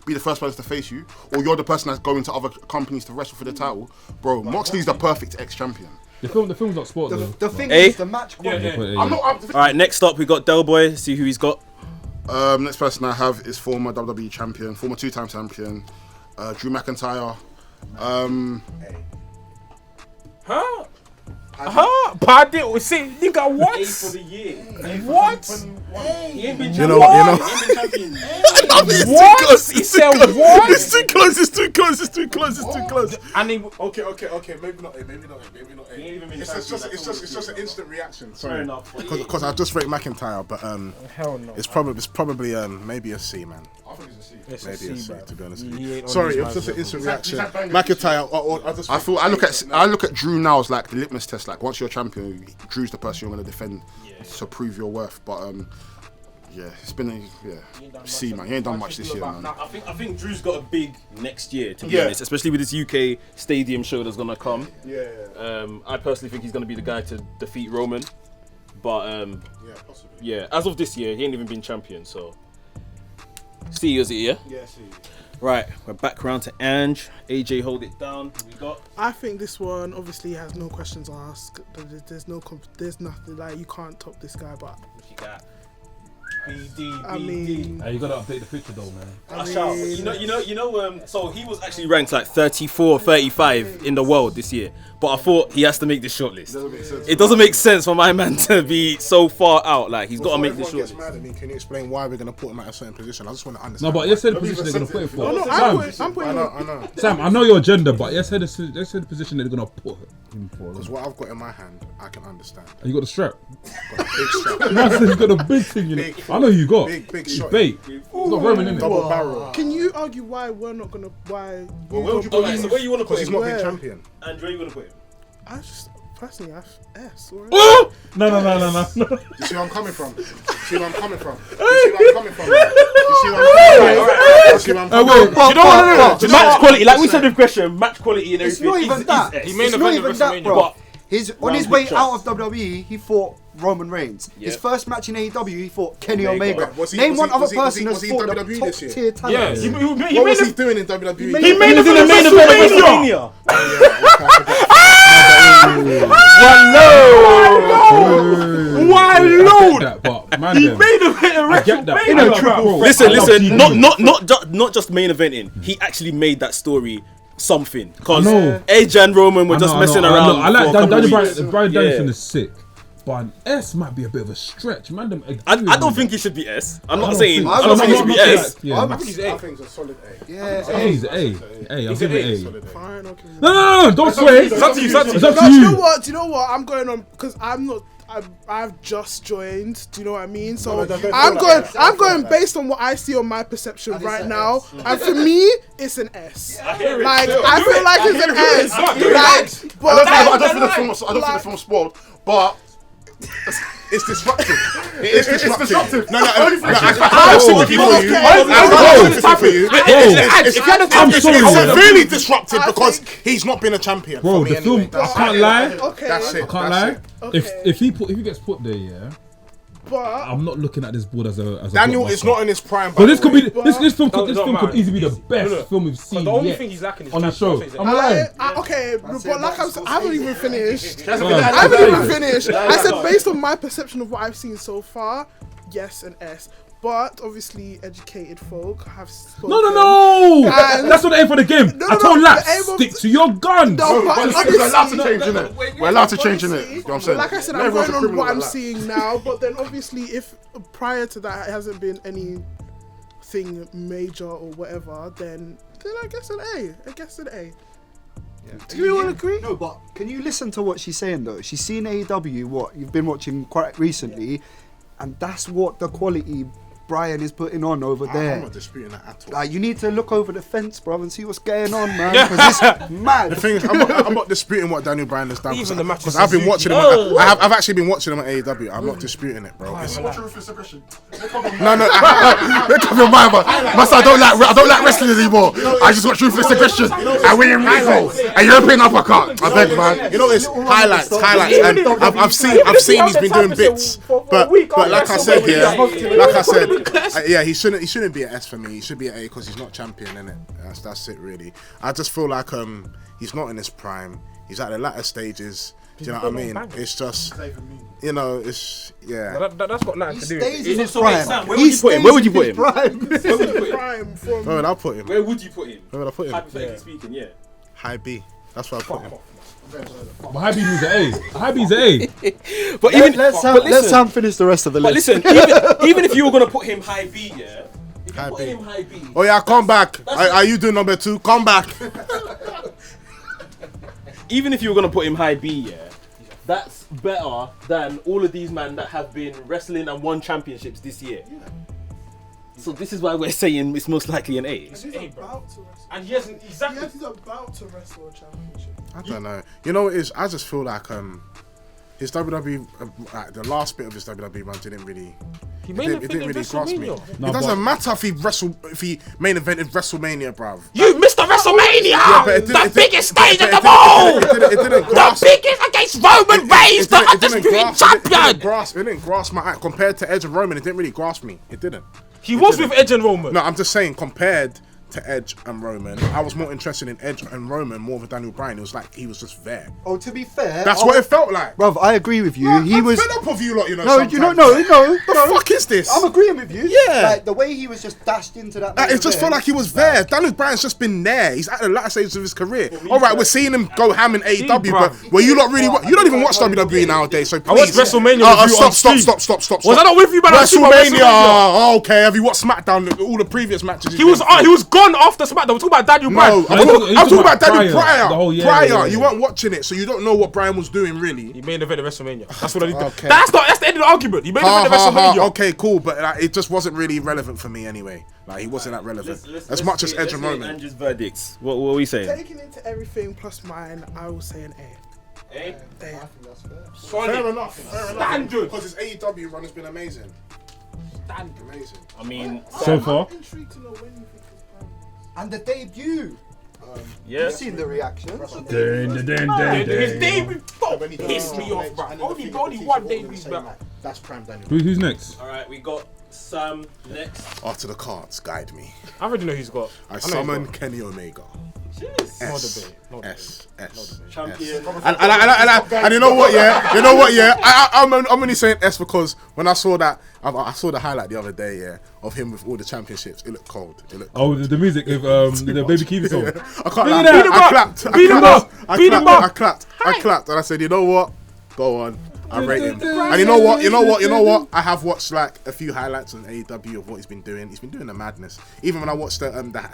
be the first person to face you, or you're the person that's going to other companies to wrestle for the title, bro. Moxley's the perfect ex-champion. The film's not sport though. The thing Eh? is, the match quality. I'm not. All right, next up we got Del Boy. See who he's got. Next person I have is former WWE champion, former two-time champion, Drew McIntyre. But I didn't see. Nigga, what? the year. What? He ain't been You know what? champion. What? He said what? It's too close. It's too close. It's too close. It's too close. And he, Okay. Maybe not. ain't even been It's champion, just an instant reaction. Fair Sorry. enough. Because I just rate McIntyre, but hell no. it's probably maybe a C, man. I think it's a C. It's Maybe a C, bro. to be honest He with you. ain't on Sorry, these it was just an man's instant level. reaction. He's had McIntyre, I look at Drew now as like the litmus test. Like once you're a champion, Drew's the person you're going to defend to prove your worth. But yeah, it's been C, man. He ain't done much this year, man. I think Drew's got a big next year, to be Yeah. honest, especially with this UK stadium show that's gonna come. Yeah. I personally think he's gonna be the guy to defeat Roman, but Yeah, possibly. yeah, as of this year, he ain't even been champion. So, C is it? Yeah. Yeah, C. Right, we're back round to Ange. AJ, hold it down. Who we got? I think this one obviously has no questions asked. There's nothing like you can't top this guy. But What you got? BD. I mean, Hey, you gotta update the picture though, man. I Shout. mean, So he was actually ranked like 34, 35 in the world this year. But I thought he has to make this shortlist. It doesn't make sense for my man to be so far out. Like he's got to make this Everyone gets shortlist. mad at me. Can you explain why we're going to put him at a certain position? I just want to No, understand. but you said the position they're gonna put him for. no, Sam, I'm putting. I know. Sam, I know your agenda, but you said the position they're gonna put him for. Because what I've got in my hand, I can understand. And you got the strap. Got a big strap. Man said he's got a big thing, you know. Big- I know you got. big It's shot. bait. It's not Roman in it. Double barrel. Can you argue why we're not gonna? Why? Where would you put him? So where you want to put Because he's him? not Where? been champion. Andre, you want to put him? I just personally, I have S. Or No. You see where I'm coming from? You see where I'm coming from? You see where I'm coming from? You see where I'm coming from? You see where I'm coming from? You know what? Match quality, like we said with question, match quality and It's everything. not even that. is He made It's the not event even of that, WrestleMania. bro. But On his round way picture. out of WWE, he fought Roman Reigns. His Yep. first match in AEW, he fought Kenny Omega. Omega. Was he- Name was one he- other was he- was person he- that's was he fought the WWE top this year? tier talent. Yeah, he What made was the he doing in WWE? He made the main event of WrestleMania. Why load? But man, He them, made the event of I get that. WrestleMania. I know, bro. Listen, I love TV. not just main eventing. He actually made that story something. Because I know. Edge and Roman were I just know, messing I know. around. I like for a Dan- couple Daniel weeks. Bryan Yeah. Danielson is sick. But an S might be a bit of a stretch, man. Them I don't think he should be S. I'm not don't saying think- I don't think he should be S. Yeah, I think he's I A. think it's a solid A. Yeah, A, he's A. Hey, I'll give it A. Solid A. fine, okay. No, don't sway. It's up to you. It's up to you. It's up No, to do you know you. what? Do you know what? I'm going on because I'm not. I've just joined. Do you know what I mean? So No, don't feel I'm like going. that. I'm Don't feel going like that. based on what I see on my perception it's right an now, S. and for me, it's an S. I hear it. Like Still. I feel like it's an S. It's not. Like, I don't think the like- film was spoiled, but It's disruptive. it's disruptive. No, Only thing I've seen the people for you. I've seen the for you. It's I'm sorry, man. severely disruptive I because think- he's not been a champion. Bro, for me the film, anyway. I can't lie. Okay. That's it. I can't That's lie. it. Okay. If he gets put there, yeah, But I'm not looking at this board as a Daniel blockbuster. is not in his prime. So this could be But- this film No, could no, man. easily be the He's- best no, no. film we've seen The only yet thing he's lacking is on the show. Champions I'm League. lying. okay, but like I haven't even finished. Man. I haven't even finished. I said based on my perception of what I've seen so far, yes and S. But obviously, educated folk have spoken. No. And- That's not the aim for the game. No, I no, told the Laps, aim of- stick to your guns. No, but We're allowed to obviously, change, innit? We're allowed to change, innit? You know what I'm saying? like I said, I'm Everyone's going a on what criminal I'm like that. seeing now. But then obviously, if prior to that it hasn't been anything major or whatever, then I guess an A. I guess an A. Do you all agree? No, but can you listen to what she's saying though? She's seen AEW, what you've been watching quite recently, and that's what the quality Brian is putting on over I'm there. not disputing that at all. Like, you need to look over the fence, bro, and see what's going on, man. Because it's mad. The thing is, I'm not disputing what Daniel Bryan has done. Even the match Because with I've been Suzuki. watching him. I've actually been watching him at AEW. I'm not disputing it, bro. It's- Ruthless aggression. No, make up your mind, but I don't like wrestling anymore. I just watch ruthless aggression. I win in rifles. A European uppercut. I beg, man. You know, it's highlights, and I've seen he's been doing bits, but like I said, he shouldn't be an S for me. He should be an A because he's not champion, innit? That's it, really. I just feel like he's not in his prime. He's at the latter stages. Do you know what I mean? It's just, you know, it's That's got nothing to do with Stays it. in his so prime. Sam, where He would you put him? stays Where would you in put his him? prime. Prime from. Where would I put him? Where would you put him? Where would I put him? Hypothetically speaking, yeah. High B. That's where I put him. But High B means an A. High B's an A. But even Let Sam finish the rest of the But list. listen, even if you were gonna put him high B, yeah. If you High put B. him high B. Oh yeah, come back. Are you doing number 2? Come back. Even if you were gonna put him high B, yeah, that's better than all of these men that have been wrestling and won championships this year. So this is why we're saying it's most likely an A. He's about to wrestle. And he hasn't exactly. Yes, he's about to wrestle a championship. I don't know. You know what it is? I just feel like his WWE, the last bit of his WWE run didn't really. He It made didn't, it it didn't really grasp me. WrestleMania. No, It doesn't but- matter if he main evented WrestleMania, bruv. You missed the WrestleMania! but it didn't- The it biggest didn't- stage it of them didn't- all! It didn't grasp. The biggest against Roman Reigns, the undisputed champion! It didn't grasp my eye. Compared to Edge and Roman, it didn't really grasp me. It didn't. He was with Edge and Roman. No, I'm just saying, compared to Edge and Roman, I was more interested in Edge and Roman more than Daniel Bryan. It was like he was just there. Oh, to be fair, That's what it felt like. Bruv, I agree with you. He I'm was. fed up of you lot, you know. No, you know, sometimes. no. The fuck is this? I'm agreeing with you. Yeah. Like the way he was just dashed into that. It just felt like he was there. Daniel Bryan's just been there. He's at the latter stages of his career. All right, we're seeing him go ham in AEW, but well, you lot really, you don't even watch WWE nowadays. So I watched please. WrestleMania with you on stream. Stop. Was I not with you, man? I was with WrestleMania. WrestleMania. Oh, okay. Have you watched SmackDown? All the previous matches. He was gone after SmackDown. We're talking about Daniel Bryan. No, I'm talking about Daniel Bryan. Prior, you weren't watching it, so you don't know what Bryan was doing really. He main evented WrestleMania. That's what I did. Okay. That's the end of the argument. He main evented WrestleMania. Okay, cool, but like, it just wasn't really relevant for me anyway. Like he wasn't that relevant as much as Edge and Roman. Andrew's verdicts. What are we saying? Taking into everything plus mine, I will say an A. A. A. Fair enough. Standard. Because his AEW run has been amazing. Amazing. I mean, So far. I'm intrigued to know when you think his prime is. And the debut. yeah. You've seen the reaction. His debut When he pissed me off, bro. and then Only the only thing one is, debut, say, bro. like, that's prime Daniel. Who's next? All right, we got Sam next. After the cards, guide me. I already know he's got. I know he's summon got. Kenny Omega. Cheers. No S. debate. No debate. S. Champion. And you know what? Yeah. I'm only saying S because when I saw that, I saw the highlight the other day. Yeah, of him with all the championships. It looked cold. It looked. Oh, the music with the Baby Keem song. I can't. Beat him lie. up. I clapped. Beat him up. Beat him up. I clapped, and I said, you know what? Go on. I rate him. And you know what? I have watched like a few highlights on AEW of what he's been doing. He's been doing the madness. Even when I watched the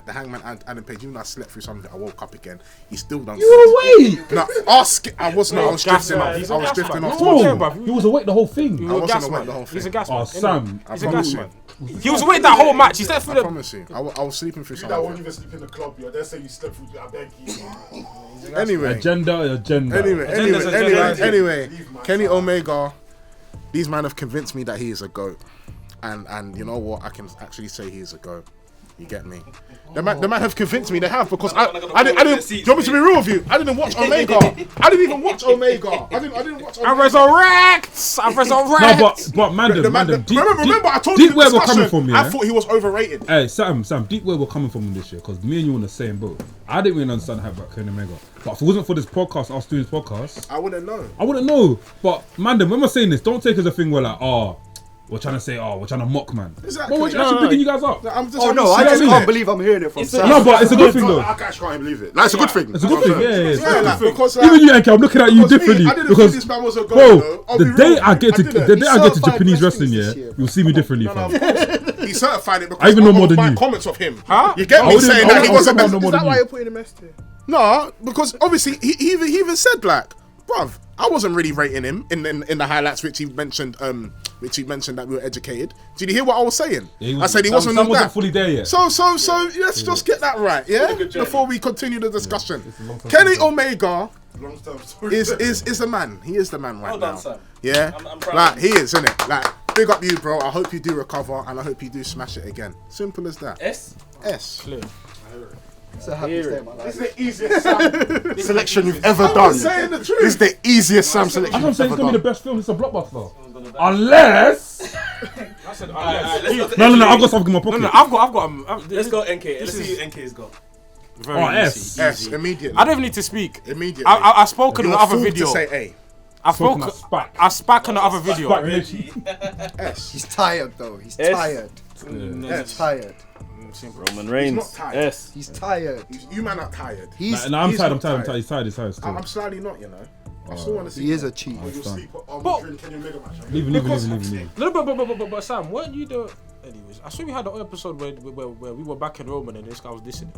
Hangman Adam Page, even though I slept through something, I woke up again. He still done. You were awake. No, I was drifting off. He's I a was gas drifting man. off. Bro, Bro, bruv. he was awake the whole thing. He I was a wasn't gas awake man. the whole He's a thing. gas Oh, man. Sam. He's a I gas promise man. He was awake that whole match. He slept through I the. promise you. I was sleeping through You that won't something. even sleep in the club, yo. They say you slept through. I beg you. Anyway. Agenda. Anyway, Kenny Omega, these men have convinced me that he is a GOAT. And you know what? I can actually say he is a GOAT. You get me? The man have convinced me. They have because I didn't. Do you want me to be real with you? I didn't watch Omega. I didn't even watch Omega. I didn't watch Omega. I resurrect. No, but man, Remember, I told you deep the where we're discussion. coming from, yeah. I thought he was overrated. Hey, Sam, deep where we're coming from this year, because me and you on the same boat. I didn't really understand how about Kenny Omega, but if it wasn't for this podcast, us doing this podcast, I wouldn't know. But man, when we're saying this, don't take it as a thing where like, we're trying to say, we're trying to mock, man. Exactly. But we're actually picking you guys up. I just can't believe I'm hearing it from Sam. No, but it's a good thing though. I actually can't believe it. Like, it's a good thing. It's a good thing, yeah. Because Even you, Enke, I'm looking at you differently I didn't because, think this man was a bro, goal, the day I get to certified Japanese wrestling wrestling, this yeah, year, you'll see me differently, No, fam. of course. He certified it because I even know more than my you. comments of him. Huh? You get me saying that he wasn't. no more Is than that why you. you're putting him S tier? No, because obviously he even said like, bruv, I wasn't really rating him in the highlights which he mentioned that we were educated. Did you hear what I was saying? Yeah, I said he wasn't Sam that. fully there yet. So let's just get that right, yeah? Before we continue the discussion. Kenny Omega Long-term story. is a man. He is the man right Well now. done, Sam. Yeah? I'm proud Like, of he is, isn't it? Like, big up you, bro. I hope you do recover and I hope you do smash it again. Simple as that. S. Clear. It's a happy statement. This is the easiest Sam selection you've ever done. saying the truth. This is the easiest Sam selection That's what I'm saying. you've It's ever gonna be the done. best film. It's a blockbuster. Unless. I said, No. I've got something in my pocket. No, I've got. Let's go NK. Let's is- see who NK's got. Very S. easy. S, immediately. I don't even need to speak. Immediately. I've spoken in You're the other a fool video. to say I spoke. Talking about Spack. I spat in the other video. Spack Nation. A. S. He's tired though. He's S. tired. S. Tired. Roman Reigns. not tired. S. He's tired. You man are tired. He's No, I'm he's tired. not He's tired still. I'm slightly not, you know. I still want to see. he is a cheat. You'll sleep on But- during Kenny Omega match. Leave. No, but Sam, weren't you the? Anyways, I saw we had an episode where we were back in Roman and this guy was dissing it.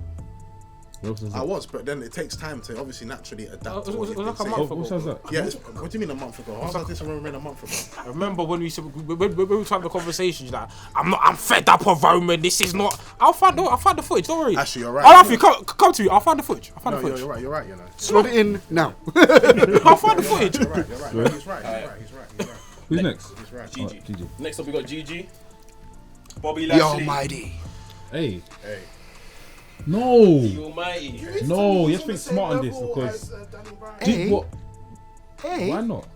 I was, but then it takes time to obviously naturally adapt. It was to what like a you've been month saying. What sounds that? Yeah, what do you mean a month ago? How was this Roman a month ago? I remember when we said when we were having the conversations that I'm fed up of Roman. This is not. I'll find the footage. Don't worry. Actually, you're right. I'll have you come to me. I'll find the footage. No, you're right. You know. Slot it in now. I'll find the footage. You're right. He's right. Who's next? He's right. GG. GG. Next up we got GG. Bobby The Lashley. Almighty. Hey. Hey. No. The Almighty. No. You have to think smart on this because. Hey. What? Hey. Why not?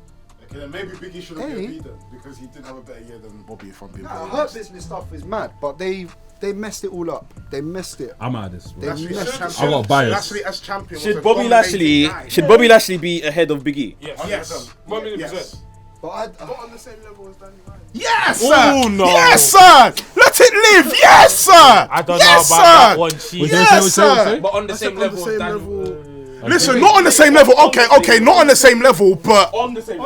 Okay, then maybe Biggie should have Hey. been beaten because he did have a better year than Bobby, if I'm being Nah, honest. Hurt Business stuff is mad, but they messed it all up. They messed it. I'm out of this. Bro. They messed it. I got bias. Lashley as champion. was Should a Bobby dominating Lashley guy. be ahead of Big E? Yes. 1,000,000%. Yes. But On the same level as Danny Ryan. Yes, sir. Oh, no. Yes, sir. Let it live. Yes, sir. I don't yes, know about that sir. one, Chief. Yes, sir. But on the same On the level. same as level. Listen, not on the same level. Okay, not on the same level, but On the same.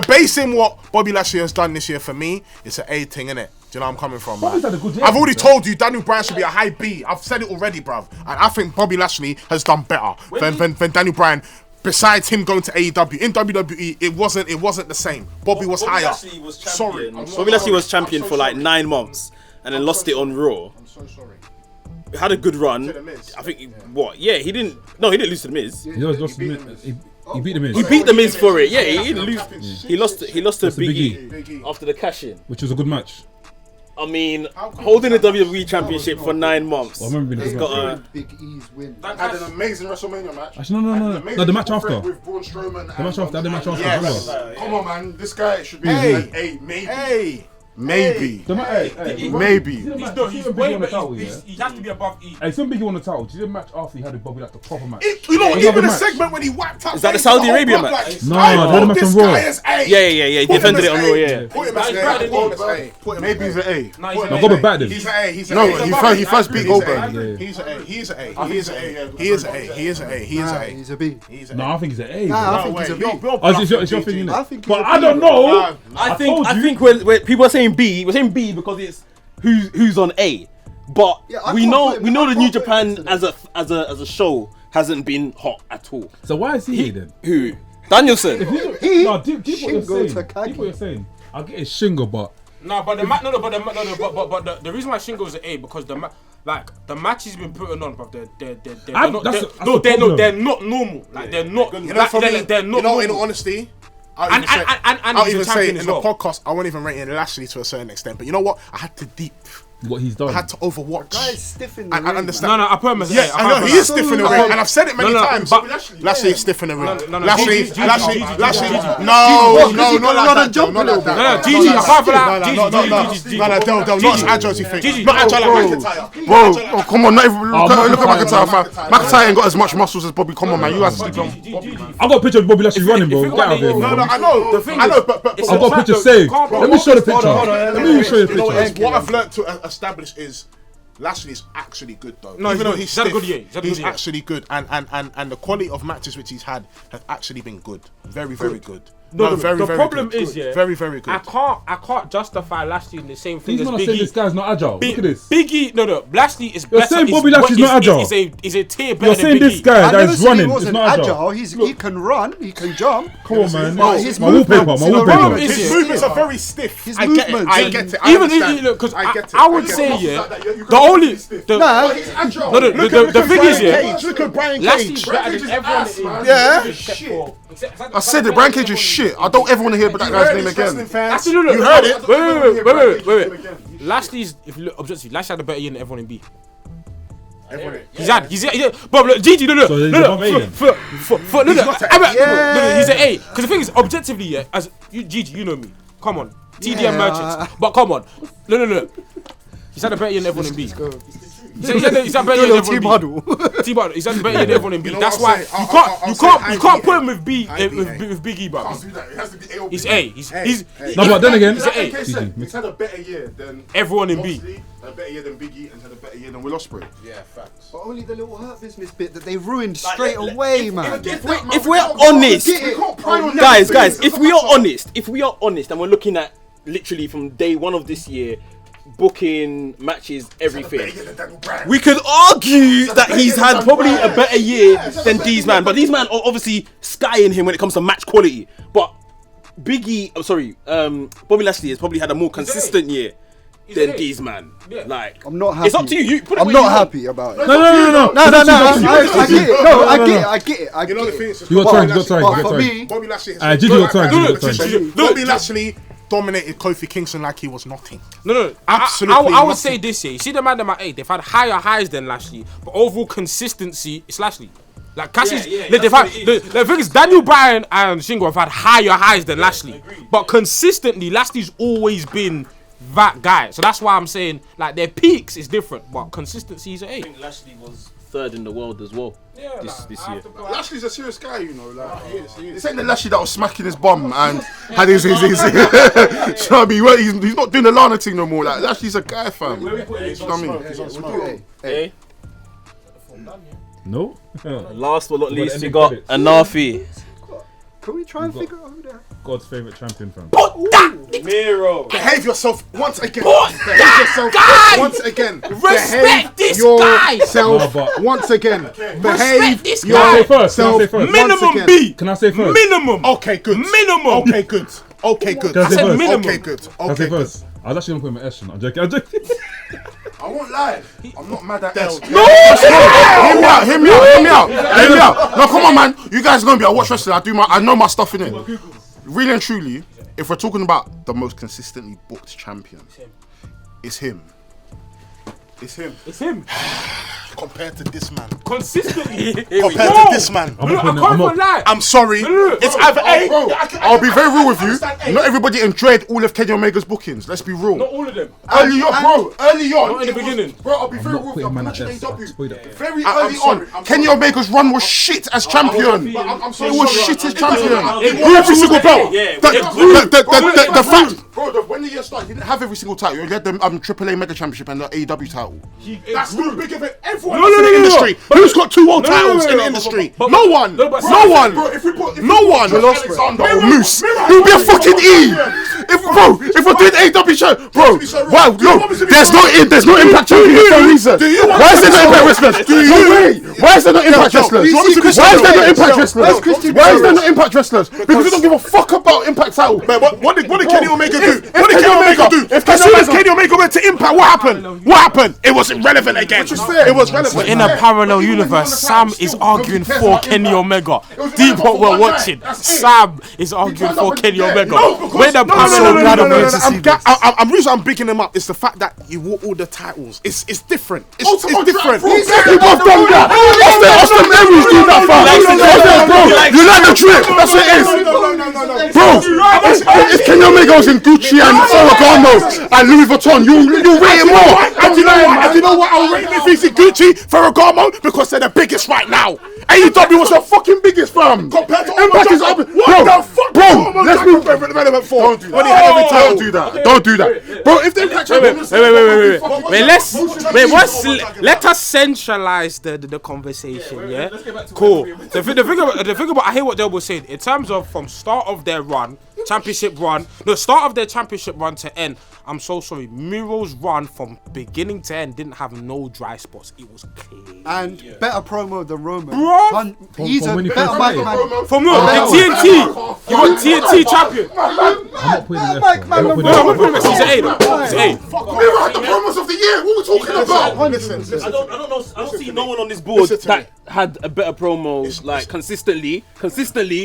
basing what Bobby Lashley has done this year for me, it's an A thing, innit? Do you know where I'm coming from? Bobby's man? had a good year, I've already bro. told you Daniel Bryan should be a high B. I've said it already, bruv. And I think Bobby Lashley has done better than Daniel Bryan. Besides him going to AEW, in WWE it wasn't the same. Bobby was higher. Lashley was champion. Sorry, Bobby Lashley was champion for like 9 months and then lost it on Raw. I'm so sorry. He had a good run. To The Miz. I think what? Yeah, he didn't. No, he didn't lose to the Miz. He beat the Miz. He beat the Miz for it. Yeah, he didn't lose. He lost to Lost to Big Big E Big E. after the cash in. which was a good match. I mean, holding the WWE Championship for 9 months. I remember being a He's good got match. a. Big E's win. Had an amazing WrestleMania match. Actually, no. Had an No, amazing the match triple threat after. with Braun Strowman. The match after. The match after. Yes. Remember? Come on, man. This guy should be Hey. an A, maybe. Hey. Maybe. The hey, Maybe. He's He's way way on the title, yeah. He has to be above E. Hey, some big on the title. Did you see the match after he had with Bobby, like the proper match? You know, Yeah, even the another match. segment when he whacked out. Is that the Faze, Saudi whole Arabia blood, match? like, No, I they had a hope match this on Raw. guy is A. Yeah. He Put him defended as it on Raw. A. Yeah. Put him as He's A. better than Put him as Goldberg. A. Put him Maybe as he's an A. No, No, Goldberg backed him. He's an A. He's an No, A. he first beat He's Goldberg. an A. Yeah. He's an A. He's an A. I think He is he's an an A, A. yeah. He is an A. He is an A. He is Nah, an A. he's a B. He's an No, A. I think he's an A. Nah, bro. I think he's a B. Oh, it's your thing, I innit? think he's But a I B, don't bro. know. I told you. think when people are saying B, we're saying B because it's who's on A. But Yeah, I we can't know put him- we know I the can't New put him Japan next to as a show hasn't been hot at all. So why is he then? Who? Danielson. No, deep what you're Shingo saying. Takagi. Deep what you're saying. I get it's Shingo, but No, but the reason why Shingo is an A because the match he's been putting on, bro, they're not normal. Like they're not. You know, for me, they're not you know, in normal. honesty, I'll And even say he's a it champion in as the well. podcast. I won't even rate Lashley to a certain extent, but you know what? I had to deep what he's done. had to overwatch. Guys, stiff in the and ring, understand. No, I promise. Yeah, I know he is stiff in the ring, and I've said it many times. but Lashley is stiff in the ring. Lashley. Lashley. No, Not like that. jump a little bit. No, Gigi, I can't for that. Gigi. Not as agile as you think. Not agile like McIntyre. Bro, oh, come on, not even, look at McIntyre, fam. McIntyre ain't got as much muscles as Bobby. Come on, man, you guys sleep on. I got a picture of Bobby Lashley running, bro. Get out of here, No, man. I know, but I got a picture saved. Let me show the picture. Let me show you the you know what it is? picture. What I've learned to establish is Lashley is actually good though. No, Even though he's he's had a stiff, good year. He's had a he's good year. actually good, and the quality of matches which he's had have actually been good, very good. No, very, the very problem good. is, yeah, very good. I can't justify Lashley in the same thing These as men are saying this Biggie. guy's not agile. Look at this. Biggie, no, Lashley is You're better. saying Bobby Lashley's not agile. He's a tier better You're than saying Biggie. this guy I that never is said running he is wasn't not agile. He can run, he can jump. Come on, man. But his My wallpaper, movements, my you know, wallpaper. is His it? movements are very stiff. His I get it. movements. I get it. I Even understand. look, because I get it. I would get say, it. yeah, the only Nah, He's agile. no, the thing is, yeah, Cage. Look at Brian Lashley's Cage. better than everyone. Yeah. I said it, Brian Cage is shit. I don't ever want to hear about that guy's name again. Lashley, You heard it. Wait. Lashley's, if you look objectively, Lashley had a better year than everyone in B. He's but look, Gigi, no, So he's above A then? he's an A. Because the thing is, objectively, yeah, as you, Gigi, you know me. Come on, TDM Yeah. merchants. But come on, no. He's had a better year than everyone in B. He's had a better year than everyone in B. T-Bud, he's had a better year than everyone in B. know That's what why I'm you saying? you can't put him with B with Biggie, bro. Can't do that. It has to be A or He's B. A. He's No, but then again, He's an A. Like I said, he's had a better year than Everyone in B. Moxley, had a better year than Biggie, and had a better year than Will Ospreay. Yeah, facts. but only the little hurt business bit that they ruined straight away, man. If we're honest, guys, if we are honest, and we're looking at literally from day one of this year, booking matches, everything, we could argue that he's had probably a better year than these man. But these man are obviously skying him when it comes to match quality. But Bobby Lashley has probably had a more consistent year than these man. Like, I'm not happy. it's up to you. Put it I'm where not you want. happy about it. no. I get it. No, I get it. You know the thing is, You got time, But for me, Bobby Lashley has Gigi got time, Gigi got time. Bobby Lashley dominated Kofi Kingston like he was nothing. No. Absolutely I would nothing. say this here. You see the man them at 8, they've had higher highs than Lashley, but overall consistency, it's Lashley. Like Cassie's, they've had the thing is Daniel Bryan and Shingo have had higher highs than Lashley, but consistently Lashley's always been that guy. So that's why I'm saying like their peaks is different, but consistency is an 8. I think Lashley was third in the world as well this year. Lashley's a serious guy, you know. Like, this ain't the Lashley that was smacking his bum and had his. You know what I mean? He's not doing the Lana thing no more. Like, Lashley's a guy, fam. You know what I mean? Hey, No. last but not least, ending you got credits. Anafi. can we try and figure out who that? God's favorite champion, fam. Miro. Behave yourself once again. Behave yourself once again. Respect this yourself No, but- once again. Respect Behave this Can I guy. say first? Can I say yourself first? Minimum again. B. Can I say first? Minimum. Okay, good. Minimum. Okay, good. Okay, good. Can I say said first? minimum. Okay, good. Can I say Okay, good. first? I was actually gonna put him at Eshin. I'm joking. I won't lie. I'm not mad at L. No! Hear me out. No, come on, man. You guys know me. I watch wrestling. I know my stuff in it. Really and truly, if we're talking about the most consistently booked champion, it's him. It's him. Compared to this man. Consistently. Compared to this man. I'm Look, I not can't putting even lie. I'm sorry. It's either A. Bro, I'll be very real with you. Not everybody enjoyed all of Kenny Omega's bookings. Let's be real. Not all of them. Early on. Not in the beginning. Bro, I'll be very not real with putting you. I'm man at watching this. AEW. Very I'm early sorry. on, Kenny Omega's run was shit as champion. I'm so It was sorry. shit as champion. It Grew every single belt. Yeah, The fact, bro, when the year started, he didn't have every single title. He had the AAA Mega Championship and the AEW title. That's not big of it. Everyone No, else in the no. industry. Who's got 2 world No, titles in the but- industry? but- No one. no, but- No one. Bro, if we put No one. Alexander or Moose, he would be a fucking E. If we're doing AEW show, bro, wow, no, there's no Impact champion for no reason. Why is there no Impact wrestlers? Why is there no Impact wrestlers? Why is there no Impact wrestlers? Why is there no Impact wrestlers? Because we don't give a fuck about Impact title. Man, what did Kenny Omega do? If What did Kenny Omega do? if As soon as Kenny Kenny Omega went to Impact, what happened? What happened? It was irrelevant again. It was relevant. In a parallel universe, Sam is arguing for Kenny Omega. Deep what we're watching, Sam is arguing for Kenny Omega. We're in a parallel so glad I'm here to see this. I'm reason I'm bigging him up. It's the fact that you won all the titles. It's different. It's different. You both done that. Austin Aries do that, fam. Bro, you like the drip. That's what it is. Bro, if Kenny Omega was in Gucci and Ferragamo and Louis Vuitton, you rate him more. And you know what? I'll rate him if he's in Gucci, Ferragamo, because they're the biggest right now. AEW was the fucking biggest, fam. Compared to Impact is up. What the fuck? Bro, let's be relevant for. Don't do that. Don't do that. Bro, if they catch Let us centralize the conversation, yeah? Cool. The thing about, I hear what Del was saying. In terms of from start of their run, championship run, start of their championship run to end, I'm so sorry. Miro's run from beginning to end didn't have no dry spots. It was clean. And better promo than Roman. Bro, He's a when he better first man. started. from what? The TNT. You want TNT champion? I'm not putting him Mike, man, there. No, I'm not putting him. He's an A though. He's an A. Miro had the promos of the year. What are we talking about? Listen. I don't know. I don't see no one on this board that had a better promo like consistently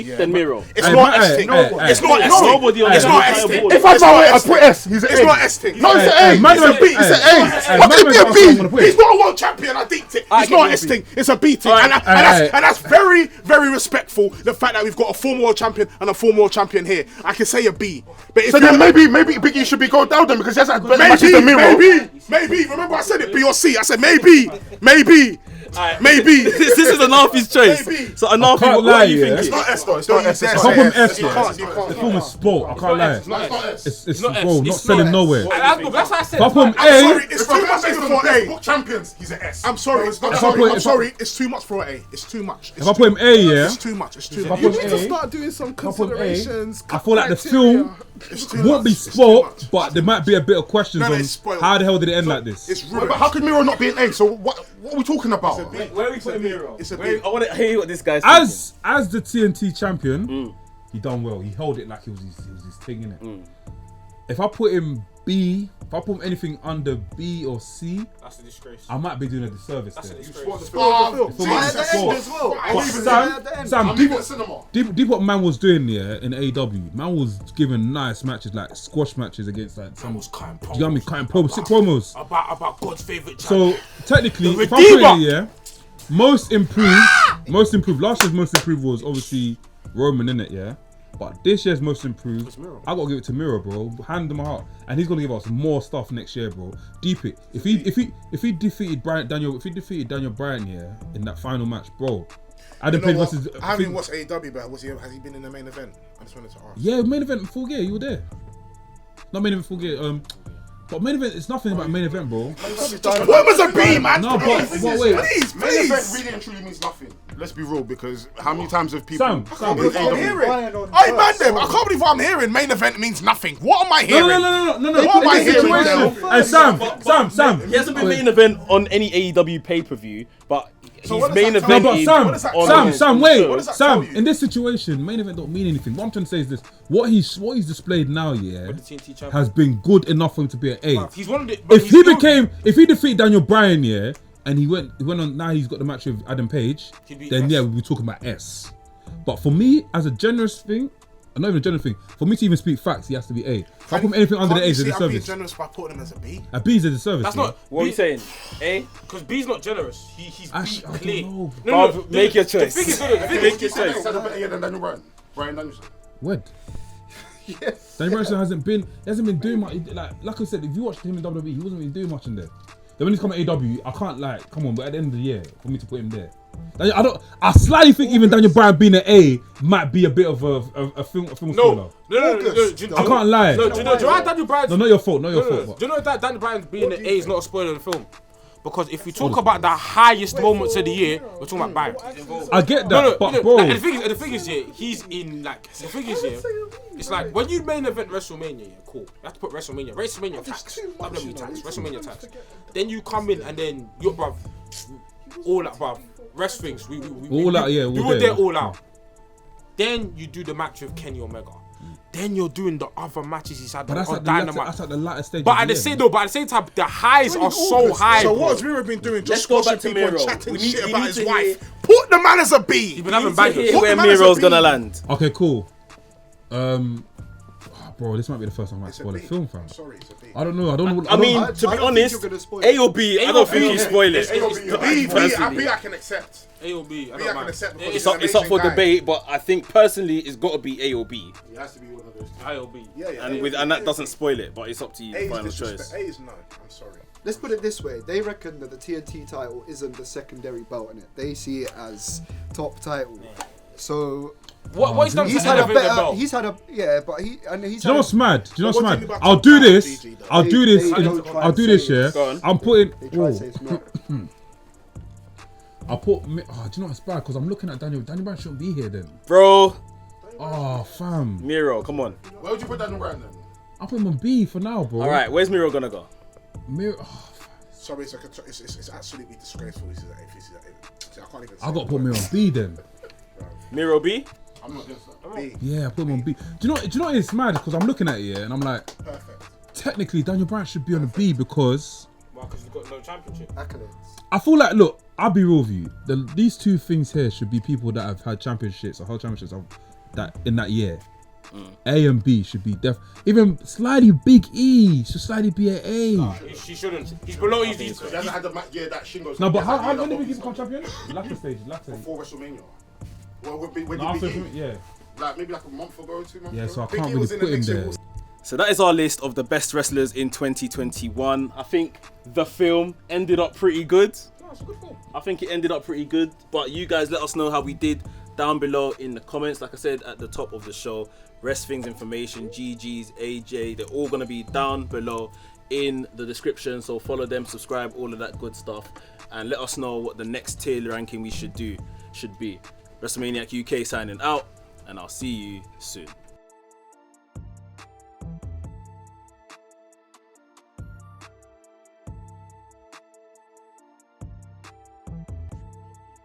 than Miro. It's not S-Ting. It's not S-Ting. Nobody on It's the not entire S-Ting. board. If I buy it, I put S. He's an A. It's not S-Ting. No, it's an A. It's a B. It's an A. How can it be a B? He's not a world champion. I think it. It's not S-Ting. It's a B thing. And that's very, very respectful. The fact that we've got a former world champion and a former world champion here. I can say a B. But if So then maybe Biggie should be going down then because he has better matches than Miro. maybe. Remember I said it, B or C. I said maybe. This is Anafi's choice. Maybe. So Anafi, can't what lie, are you yeah. thinking? It's not S though. It's not S. I can't put him S. You can't. The film is sport. I can't lie. It's not S. It's not bro, S. not It's selling not nowhere. That's what I said. If I put him I'm A, sorry, it's too much for an A. Book champions. He's an S. I'm sorry. No, it's not. I'm sorry. It's too much for an A. It's too much. if I put him A, yeah, It's too much. It's too if I much. You put need him to A, start doing some put him A, considerations. I feel like the criteria. film It's too won't much. be It's too sport, much. but there might be a bit of questions No, no, on it's spoiled. how the hell did it end like this. It's But ruined. how could Miro not be an A? So what are we talking about? Where are we putting Miro? It's a Where- B. I want to hear what this guy's thinking. As the TNT champion, he done well. He held it like it was his thing, innit? If I put him B, if I put him anything under B or C, That's a disgrace. I might be doing a disservice That's a there. disgrace. Sam, I'm leaving cinema. deep what man was doing there in AEW. Man was giving nice matches, like squash matches against like some. was cutting Do you know what I mean? Cutting promos, sick promos. About God's favorite So technically, The if I put Redeemer. it, yeah, most improved. Last year's most improved was obviously Roman, innit? Yeah. But this year's most improved, I gotta give it to Miro, bro. Hand him my heart, and he's gonna give us more stuff next year, bro. Deep it. If he defeated Daniel Bryan, yeah, in that final match, bro. Adam Page versus. I haven't watched AEW, but has he been in the main event? I just wanted to ask. Yeah, main event full gear. You were there. Not main event full gear. But main event, it's nothing about main event, bro. What was a B, man? No, but wait. Please, Main event please. really and truly means nothing. Let's be real, because how many times have people? Sam, I'm hearing. I man them. I can't believe what I'm hearing. Main event means nothing. What am I hearing? No. What am I In this hearing, situation, Del? and Sam. He hasn't been main event on any AEW pay-per-view, but he's what does main that event. tell No, you? but What does that on tell you? Sam, What wait, does that tell Sam. you? In this situation, main event don't mean anything. What I'm trying to say is this: what he's displayed now, yeah, TNT champion. has been good enough for him to be an A. He's one of the. If he defeated Daniel Bryan, yeah, and he went on. Now he's got the match with Adam Page. He'd be Then S. yeah, we'll be talking about S. But for me, as a generous thing, not even a generous thing, for me to even speak facts, he has to be A. If I put him anything under the A, Can't it's you a see I'm being disservice. generous by putting him as a B. A B is a disservice. That's yeah. not. What are you saying? A? Because B's not generous. He's I B don't clear. know. Bruv, make your choice. The thing is, Make your He's choice. had a better year than Daniel Bryan. Bryan Danielson. Word. Yes. Daniel Bryan hasn't been doing much. Like I said, if you watched him in WWE, he wasn't really doing much in there. Then when he's come to AEW, I can't come on. But at the end of the year, for me to put him there, I slightly think even Daniel Bryan being an A might be a bit of a film spoiler. No. I can't lie. No, do you know why Daniel Bryan's... No, not your fault. Not your No. fault. Do you know that Daniel Bryan being an A is not a spoiler of the film? Because if we talk about the highest moments of the year, we're talking about Bryan. I get that, but bro, Like, the thing is, yeah, he's in like the thing is, yeah, it's like when you main event WrestleMania, yeah, cool. You have to put WrestleMania tax, WWE tax, WrestleMania tax. Then you come in and then you're bruv, all out, bruv. Rest things, we all out, yeah, we were there all out. Then you do the match with Kenny Omega. Then you're doing the other matches he's had but that's on at Dynamite. the latter stage. But at the same time, the highs are so high. So bro. what has Miro been doing? Just Let's go squashing back to people and Miro. chatting We need- shit we about need his to wife. hear- Put the man as a B. He's been having To bangers. hear What where the man is a Miro's B? gonna land. Okay, cool. Bro, this might be the first time I It's a spoil a B. film, fam. I'm sorry, it's a B. I don't know. I don't know. I mean, I to be don't think honest, you're gonna spoil A or B, I don't think you spoil it. A or B, Personally. I can accept. A or B. I B I don't can mind. accept because It's he's up, an it's up Asian for guy. debate, but I think personally it's got to be A or B, It has to be one of those two. A or B. Yeah, yeah. and that doesn't spoil it. But it's up to you. A is Final disrespect. choice. A is no. I'm sorry. Let's put it this way: they reckon that the TNT title isn't the secondary belt in it. They see it as top title. So What he's done he's to had a elevate the better. belt. He's had a he's. Do you know had what's mad? Do you know what's One mad? thing about I'll top do title, this. GG, though. I'll do this. They don't try I'll and do this. say Yeah. it's- Go on. I'm putting. They try Oh, to say it's not. I'll put. Do you know what's bad? Because I'm looking at Daniel. Daniel Bryan shouldn't be here then. Bro, Oh, fam. Miro, come on. Where would you put Daniel Bryan then? I'll put him on B for now, bro. All right, where's Miro gonna go? Sorry, it's absolutely disgraceful. This is I can't even. I got to put me on B then. Miro B. I'm not against that. B. Yeah, I put him on B. Do you know it's mad? Because I'm looking at it, yeah, and I'm like, Perfect. technically Daniel Bryan should be on a B because Well, because he's got no championship. Accolades. I feel like, look, I'll be real with you. These two things here should be people that have had championships or held championships of that in that year. A and B should be even slightly Big E should slightly be an A. She shouldn't. He's below. He's He hasn't had the yeah, that Shingo's. No, but how when when did Big E become champion? Latter stage, latter. Before WrestleMania. Well, when No, did after, Big E? yeah. Like maybe like a month ago, 2 months Yeah, ago. so I Big can't E really was in put the him mix, it there. was- So that is our list of the best wrestlers in 2021. I think the film ended up pretty good. I think it ended up pretty good. But you guys let us know how we did down below in the comments. Like I said at the top of the show, Rest Things information, GG's, AJ, they're all gonna be down below in the description. So follow them, subscribe, all of that good stuff, and let us know what the next tier ranking we should be. WrestleManiac UK signing out, and I'll see you soon.